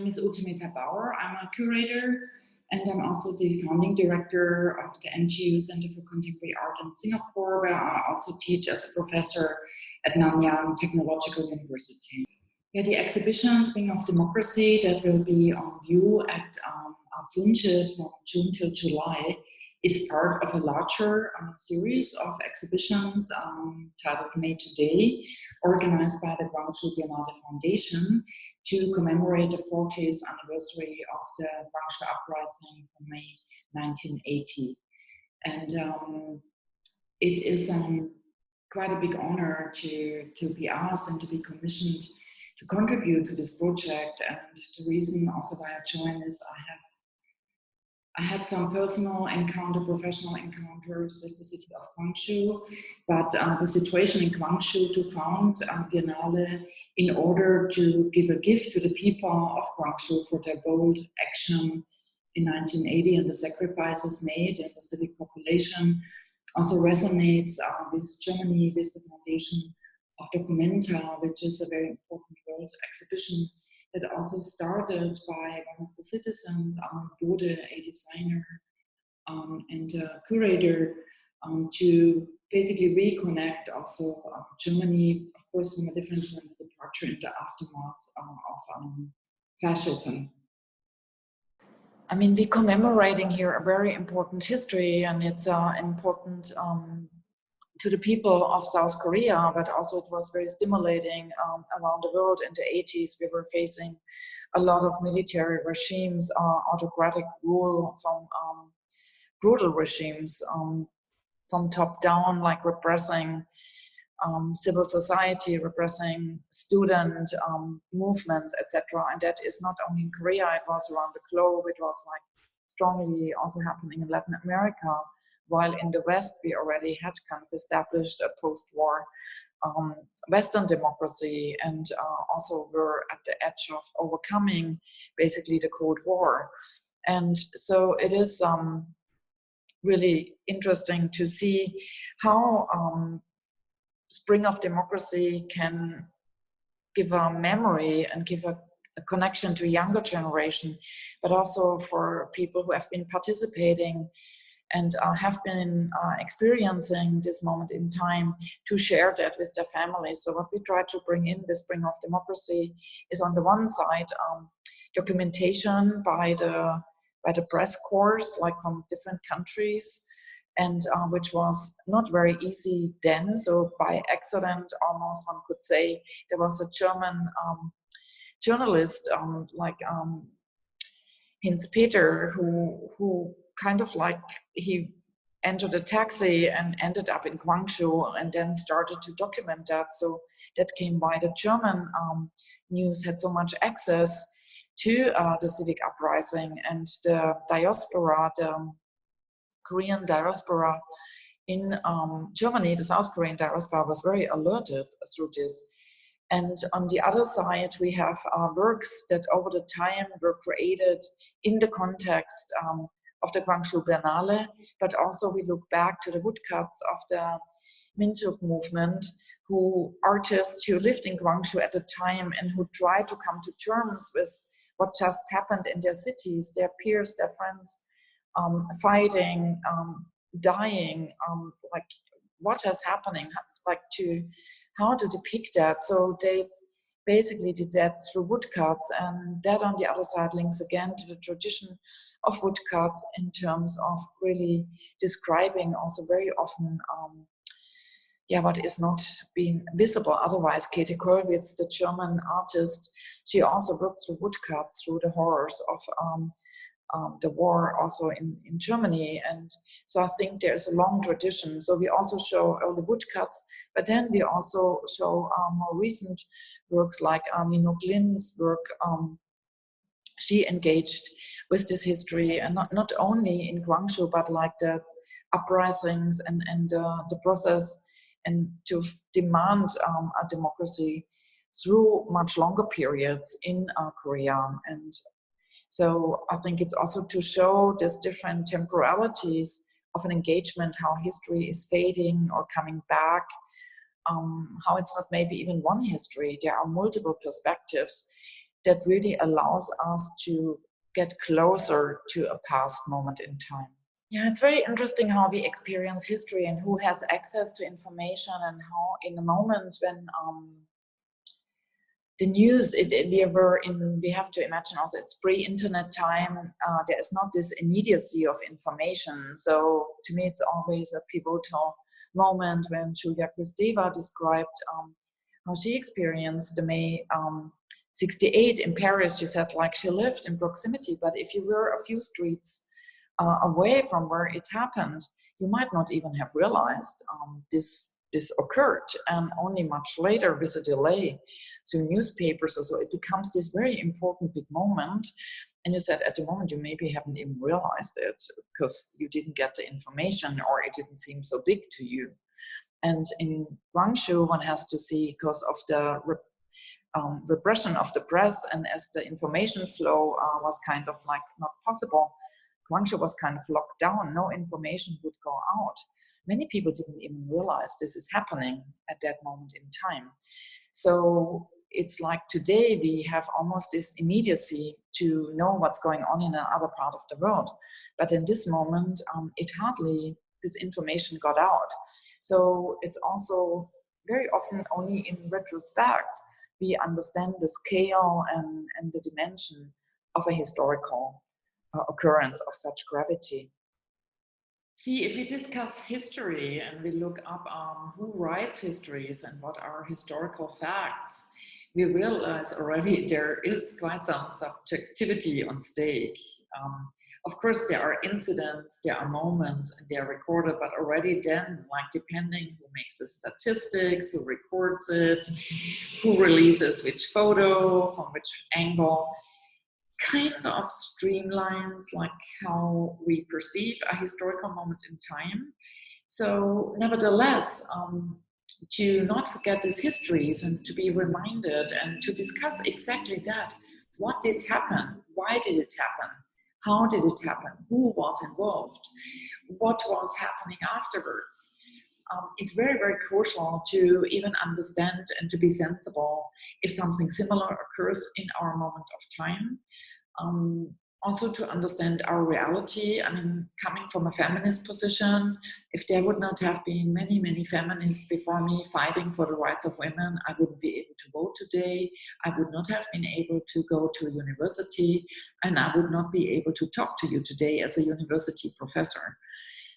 name is Ute Bauer. I'm a curator, and I'm also the founding director of the NTU Center for Contemporary Art in Singapore, where I also teach as a professor at Nanyang Technological University. Yeah, the exhibition Spring of Democracy that will be on view at Art Zunche from June till July is part of a larger series of exhibitions titled Made Today, organized by the Guangzhou Biennale Foundation to commemorate the 40th anniversary of the Guangzhou Uprising from May 1980. And it is quite a big honor to be asked and to be commissioned to contribute to this project. And the reason also why I joined is I had some personal professional encounters with the city of Guangzhou, but the situation in Guangzhou to found Biennale in order to give a gift to the people of Guangzhou for their bold action in 1980 and the sacrifices made and the civic population also resonates with Germany, with the foundation of Documenta, which is a very important world exhibition that also started by one of the citizens, Bode, a designer and a curator, to basically reconnect also Germany, of course, from a different point of departure in the aftermath of fascism. I mean, we're commemorating here a very important history, and it's important to the people of South Korea, but also it was very stimulating around the world. In the 80s, we were facing a lot of military regimes, autocratic rule from brutal regimes, from top down, like repressing civil society, repressing student movements, etc. And that is not only in Korea, it was around the globe. It was like strongly also happening in Latin America. While in the West, we already had kind of established a post-war Western democracy, and also were at the edge of overcoming basically the Cold War. And so it is really interesting to see how Spring of Democracy can give a memory and give a connection to a younger generation, but also for people who have been participating and have been experiencing this moment in time to share that with their families. So what we try to bring in with Spring of Democracy is on the one side documentation by the press corps, like from different countries, and which was not very easy then. So by accident, almost one could say, there was a German journalist like Hinz Peter who kind of like, he entered a taxi and ended up in Guangzhou and then started to document that. So that came by the German news had so much access to the civic uprising, and the diaspora, the Korean diaspora in Germany, the South Korean diaspora was very alerted through this. And on the other side, we have works that over the time were created in the context of the Guangzhou Biennale, but also we look back to the woodcuts of the Minjuk movement, artists who lived in Guangzhou at the time and who tried to come to terms with what just happened in their cities, their peers, their friends, fighting, dying, like what is happening, like how to depict that. So they basically did that through woodcuts, and that on the other side links again to the tradition of woodcuts in terms of really describing also very often what is not being visible. Otherwise, Käthe Kollwitz, the German artist, she also worked through woodcuts, through the horrors of the war also in Germany. And so I think there's a long tradition. So we also show early woodcuts, but then we also show more recent works like Minuk Lin's work. She engaged with this history, and not only in Guangzhou, but like the uprisings and the process, and to demand a democracy through much longer periods in Korea. And so I think it's also to show these different temporalities of an engagement, how history is fading or coming back, how it's not maybe even one history, there are multiple perspectives. that really allows us to get closer to a past moment in time. Yeah, it's very interesting how we experience history and who has access to information, and how in a moment when the news, we have to imagine also it's pre-internet time, there is not this immediacy of information. So to me, it's always a pivotal moment when Julia Kristeva described how she experienced the May 68 in Paris. She said, like, she lived in proximity, but if you were a few streets away from where it happened, you might not even have realized this occurred, and only much later, with a delay through newspapers. So it becomes this very important big moment. And you said at the moment you maybe haven't even realized it because you didn't get the information, or it didn't seem so big to you. And in Guangzhou, one has to see, because of the repression of the press, and as the information flow was kind of like not possible, Guangzhou was kind of locked down. No information would go out. Many people didn't even realize this is happening at that moment in time. So it's like today we have almost this immediacy to know what's going on in another part of the world. But in this moment, this information got out. So it's also very often only in retrospect we understand the scale and the dimension of a historical occurrence of such gravity. See, if we discuss history and we look up who writes histories and what are historical facts, we realize already there is quite some subjectivity on stake. Of course, there are incidents, there are moments, and they are recorded, but already then, like, depending who makes the statistics, who records it, who releases which photo, from which angle, kind of streamlines like how we perceive a historical moment in time. So nevertheless, to not forget these histories and to be reminded and to discuss exactly that. What did happen? Why did it happen? How did it happen? Who was involved? What was happening afterwards? Is very, very crucial to even understand and to be sensible if something similar occurs in our moment of time. Also to understand our reality. I mean, coming from a feminist position, if there would not have been many, many feminists before me fighting for the rights of women, I wouldn't be able to vote today. I would not have been able to go to university, and I would not be able to talk to you today as a university professor.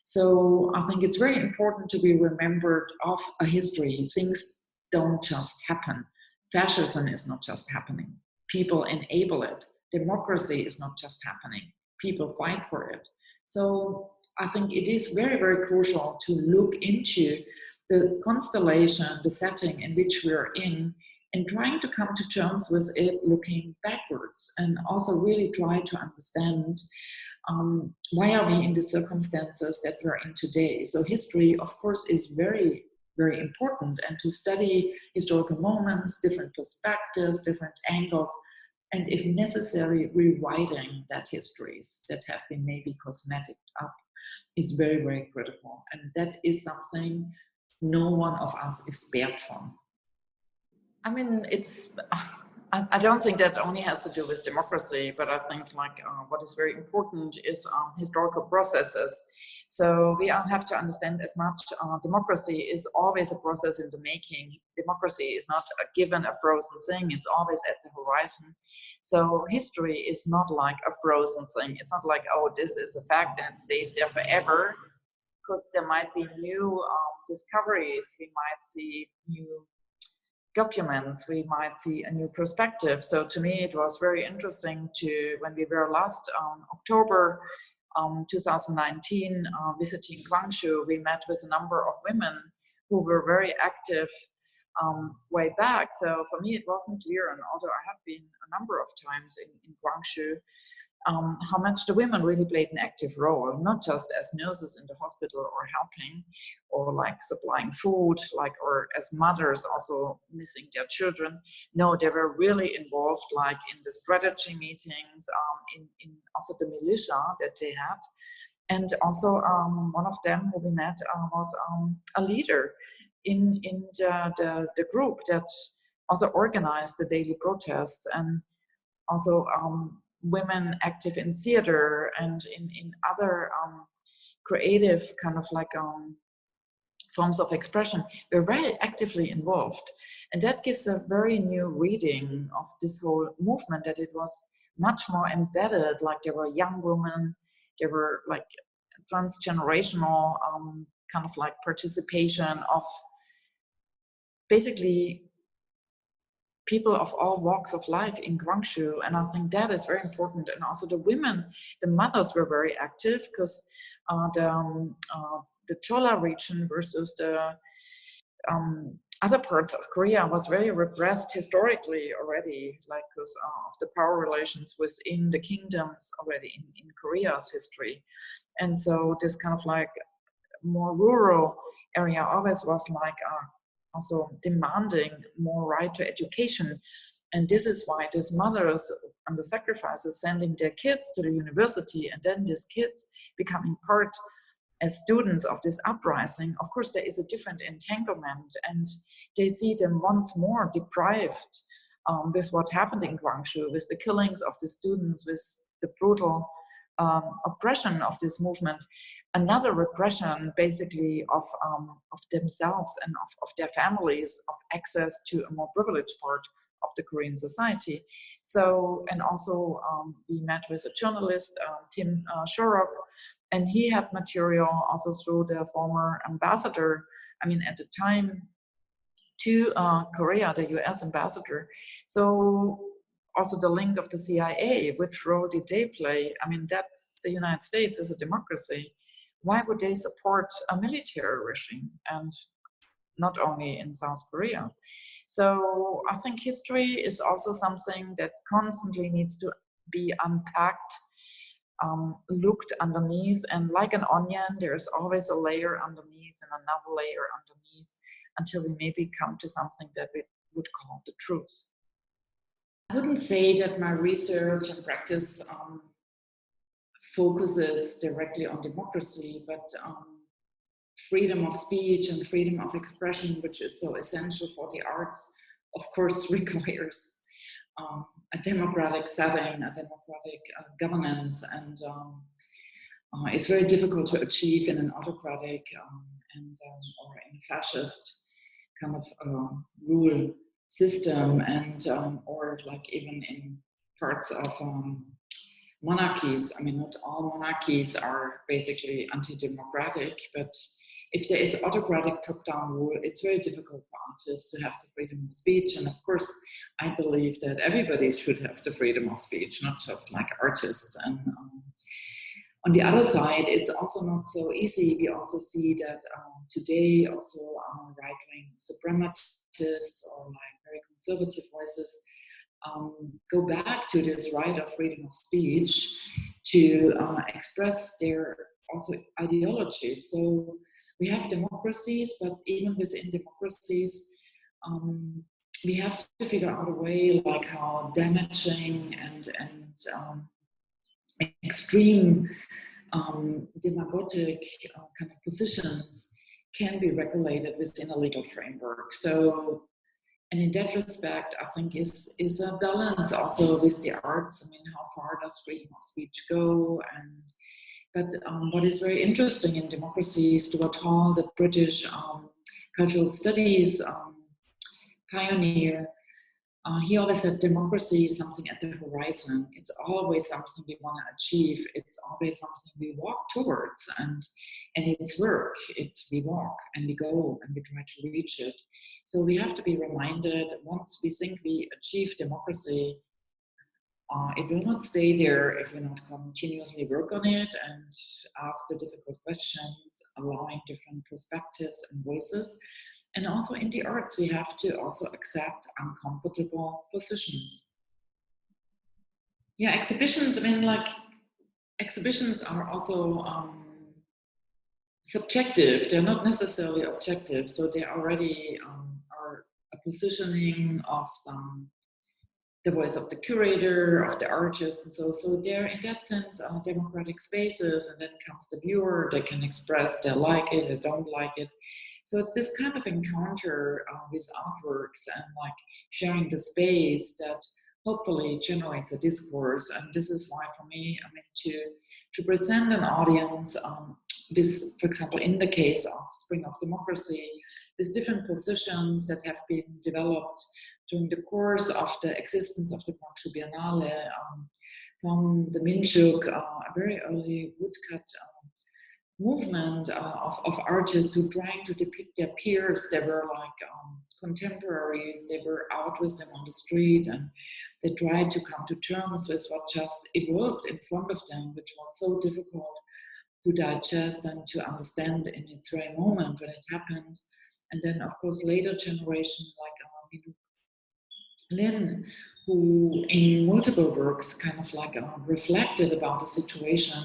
So I think it's very important to be remembered of a history. Things don't just happen. Fascism is not just happening. People enable it. Democracy is not just happening. People fight for it. So I think it is very, very crucial to look into the constellation, the setting in which we're in, and trying to come to terms with it looking backwards, and also really try to understand why are we in the circumstances that we're in today. So history, of course, is very, very important, and to study historical moments, different perspectives, different angles, and if necessary, rewriting that histories that have been maybe cosmetic up is very, very critical. And that is something no one of us is spared from. I mean, I don't think that only has to do with democracy, but I think like what is very important is historical processes. So we all have to understand as much democracy is always a process in the making. Democracy is not a given, a frozen thing. It's always at the horizon. So history is not like a frozen thing. It's not like, oh, this is a fact and it stays there forever, because there might be new discoveries. We might see new documents, we might see a new perspective. So to me, it was very interesting when we were last October 2019 visiting Guangzhou, we met with a number of women who were very active way back. So for me, it wasn't clear, and although I have been a number of times in Guangzhou, how much the women really played an active role, not just as nurses in the hospital or helping or like supplying food, like, or as mothers also missing their children. No, they were really involved like in the strategy meetings, in also the militia that they had. And also one of them who we met was a leader in the group that also organized the daily protests. And also women active in theater and in other creative kind of like forms of expression, were very actively involved. And that gives a very new reading of this whole movement, that it was much more embedded, like there were young women, there were like transgenerational kind of like participation of basically people of all walks of life in Guangzhou. And I think that is very important. And also the women, the mothers were very active, because the Chola region versus the other parts of Korea was very repressed historically already, like because of the power relations within the kingdoms already in Korea's history. And so this kind of like more rural area always was like also demanding more right to education. And this is why these mothers and the sacrifices sending their kids to the university, and then these kids becoming part as students of this uprising. Of course, there is a different entanglement, and they see them once more deprived with what happened in Guangzhou, with the killings of the students, with the brutal oppression of this movement, another repression basically of themselves and of their families, of access to a more privileged part of the Korean society. So, and also we met with a journalist, Tim Shorrock, and he had material also through the former ambassador, I mean at the time, to Korea, the US ambassador. So also the link of the CIA, which role did they play? I mean, that's the United States as a democracy. Why would they support a military regime, and not only in South Korea? So I think history is also something that constantly needs to be unpacked, looked underneath, and like an onion, there's always a layer underneath and another layer underneath, until we maybe come to something that we would call the truth. I wouldn't say that my research and practice focuses directly on democracy, but freedom of speech and freedom of expression, which is so essential for the arts, of course requires a democratic setting, a democratic governance, and it's very difficult to achieve in an autocratic or in a fascist kind of rule system, and or like even in parts of monarchies. I mean, not all monarchies are basically anti-democratic, but if there is autocratic top-down rule, it's very difficult for artists to have the freedom of speech. And of course, I believe that everybody should have the freedom of speech, not just like artists. And on the other side, it's also not so easy. We also see that today also right-wing suprematists or like very conservative voices go back to this right of freedom of speech to express their also ideologies. So we have democracies, but even within democracies, we have to figure out a way like how damaging and extreme demagogic kind of positions can be regulated within a legal framework. So, and in that respect, I think is a balance also with the arts. I mean, how far does freedom of speech go? But what is very interesting in democracy, Stuart Hall, the British cultural studies pioneer, he always said democracy is something at the horizon. It's always something we want to achieve. It's always something we walk towards, and it's work. It's we walk and we go and we try to reach it. So we have to be reminded, once we think we achieve democracy, it will not stay there if we not continuously work on it and ask the difficult questions, allowing different perspectives and voices. And also in the arts, we have to also accept uncomfortable positions. Yeah, exhibitions, I mean, like, exhibitions are also subjective. They're not necessarily objective. So they already are a positioning of the voice of the curator, of the artist, and so they're in that sense democratic spaces, and then comes the viewer. They can express they like it, they don't like it. So it's this kind of encounter with artworks and like sharing the space that hopefully generates a discourse. And this is why, for me, I mean, to present an audience, this, for example, in the case of Spring of Democracy, these different positions that have been developed during the course of the existence of the Guangzhou Biennale, from the Minchuk, a very early woodcut movement of artists who trying to depict their peers. They were like contemporaries, they were out with them on the street, and they tried to come to terms with what just evolved in front of them, which was so difficult to digest and to understand in its very moment when it happened. And then, of course, later generations like Lin, who in multiple works kind of like reflected about the situation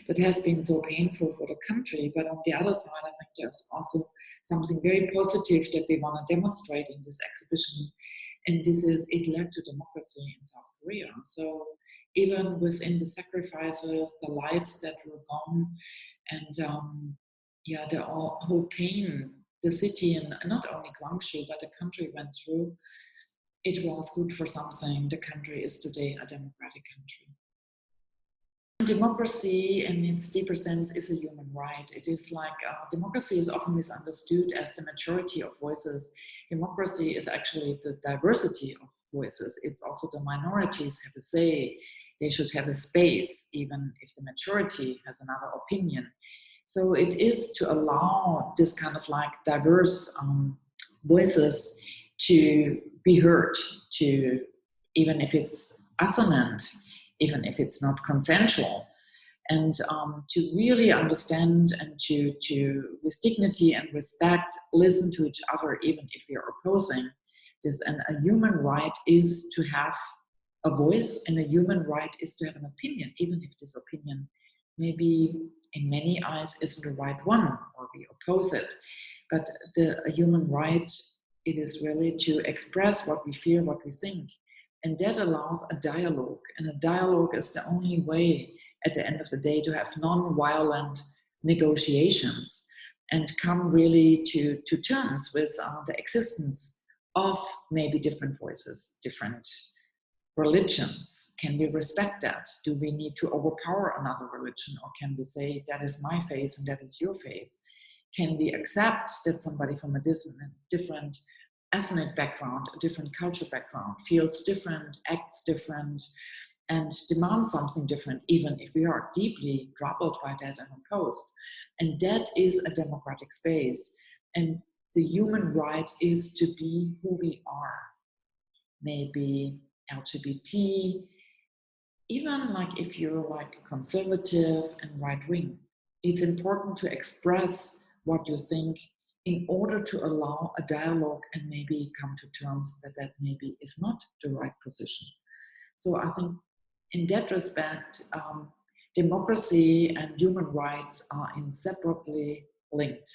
that has been so painful for the country. But on the other side, I think there's also something very positive that we want to demonstrate in this exhibition. And this is, it led to democracy in South Korea. So even within the sacrifices, the lives that were gone, and yeah, the whole pain the city, and not only Guangzhou, but the country went through, it was good for something. The country is today a democratic country. Democracy, in its deeper sense, is a human right. It is like democracy is often misunderstood as the majority of voices. Democracy is actually the diversity of voices. It's also the minorities have a say. They should have a space, even if the majority has another opinion. So it is to allow this kind of like diverse voices to be heard, to, even if it's assonant, even if it's not consensual, and to really understand and to with dignity and respect listen to each other, even if we are opposing this. And a human right is to have a voice, and a human right is to have an opinion, even if this opinion maybe in many eyes isn't the right one, or we oppose it. But a human right, it is really to express what we feel, what we think. And that allows a dialogue. And a dialogue is the only way at the end of the day to have non-violent negotiations and come really to terms with the existence of maybe different voices, different religions. Can we respect that? Do we need to overpower another religion? Or can we say, that is my faith and that is your faith? Can we accept that somebody from a different ethnic background, a different culture background, feels different, acts different, and demands something different, even if we are deeply troubled by that and opposed? And that is a democratic space. And the human right is to be who we are. Maybe LGBT, even like if you're like conservative and right-wing, it's important to express what you think in order to allow a dialogue and maybe come to terms that maybe is not the right position. So I think in that respect, democracy and human rights are inseparably linked.